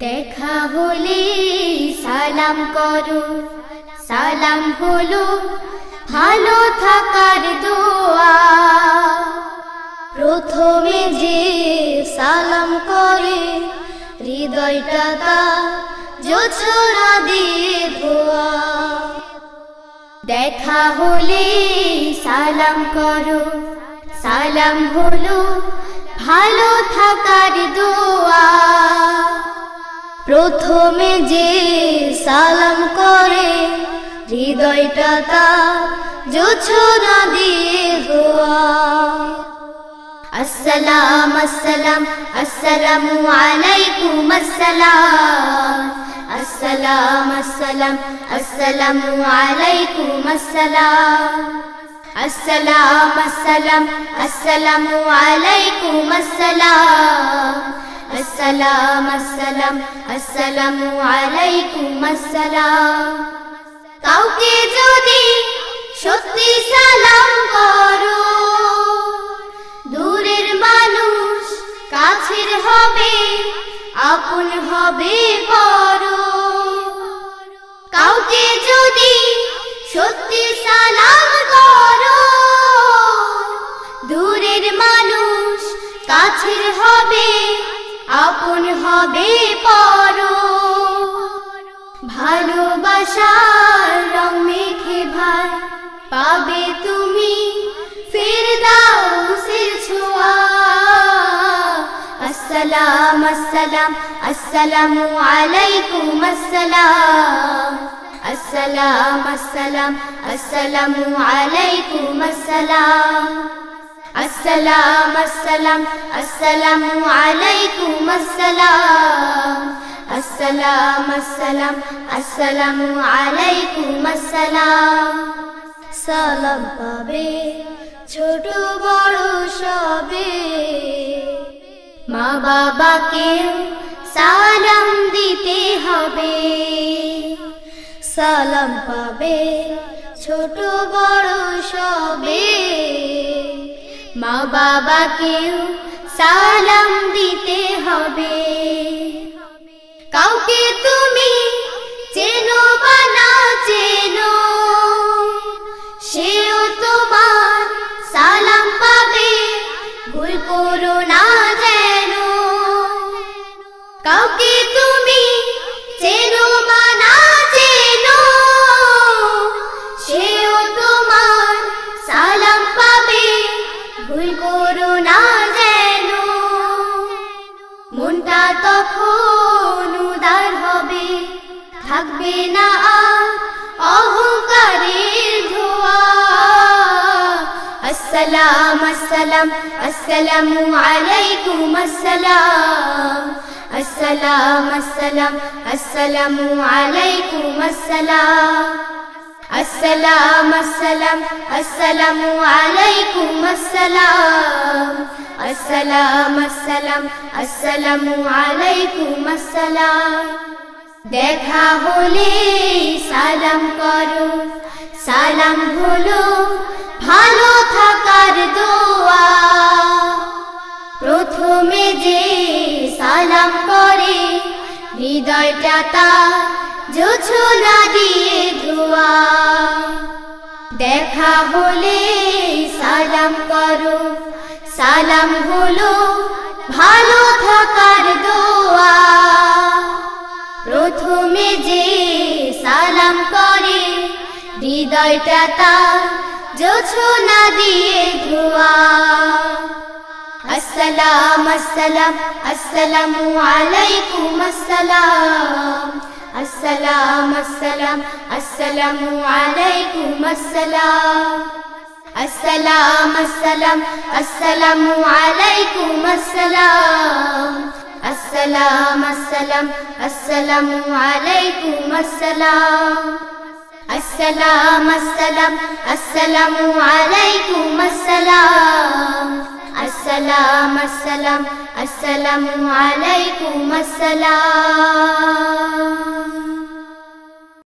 দেখা হলে সালাম করো, সালাম হলো ভালো থাকার দোয়া। প্রথমে যে সালাম করে হৃদয়টা তার জোছনা দিয়ে ধোয়া। দেখা হলে সালাম করো, সালাম হলো ভালো থাকার দোয়া। প্রথমে যে সালাম করে হৃদয়টা তার জোছনা দিয়ে ধোয়া। আসসালাম আসসালাম আসসালামু আলাইকুম আসসালাম। আসসালাম আসসালাম আসসালামু আলাইকুম আসসালাম। আসসালাম আসসালাম আসসালামু আলাইকুম আসসালাম। আসসালাম আসসালাম আসসালামু আলাইকুম আসসালাম। কাউকে যদি সত্যি সালাম করো, দূরের মানুষ কাছের হবে, আপন হবে পরো। কাউকে যদি সত্যি সালাম করো, দূরের মানুষ কাছের হবে, আপন হবে পরো। ভালোবাসার রং মেখে ভাই পাবে তুমি ফিরদাউসের ছোঁয়া। আসসালাম আসসালাম আসসালামু আলাইকুম আসসালাম। আসসালাম আসসালাম আসসালামু আলাইকুম আসসালাম। আসসালাম আসসালাম আসসালামু আলাইকুম আসসালাম। আসসালাম আসসালাম আসসালামু আলাইকুম আসসালাম। সালাম পাবে ছোট বড় সবে, মা বাবাকে সালাম দিতে হবে। সালাম পাবে ছোট বড় সবে, মা বাবাকে সালাম দিতে হবে। কাউকে তুমি চেনো বা না চেনো, সেও তোমার সালাম পাবে, ভুল করো না যেন। কাউকে তুমি চেনো বা না চেনো, সেও তোমার সালাম পাবে, ভুল করো না যেন। মনটা তখন উদার হবে, থাকবে না আর অহংকারের ধোঁয়া। আসসালাম আসসালাম আসসালামু আলাইকুম আসসালাম। আসসালাম আসসালাম আসসালামু আলাইকুম আসসালাম। আসসালাম আসসালাম আসসালামু আলাইকুম আসসালাম। আসসালাম আসসালাম আসসালামু আলাইকুম আসসালাম। দেখা হলে সালাম করো, সালাম হলো ভালো থাকার দোয়া। প্রথমে যে সালাম করে হৃদয়টা তার জোছনা দিয়ে ধোয়া। দেখা হলে সালাম করো, সালাম হলো ভালো থাকার দোয়া। প্রথমে যে সালাম করে হৃদয়টা তার জোছনা দিয়ে ধোয়া। আসসালাম আসসালাম আসসালামু আলাইকুম আসসালাম। আসসালাম আসসালাম আসসালামু আলাইকুম আসসালাম। আসসালাম আসসালাম আসসালামু আলাইকুম আসসালাম। আসসালাম আসসালাম আসসালামু আলাইকুম আসসালাম। আসসালাম আসসালাম আসসালামু আলাইকুম আসসালাম। আসসালাম আসসালাম আসসালামু আলাইকুম আসসালাম।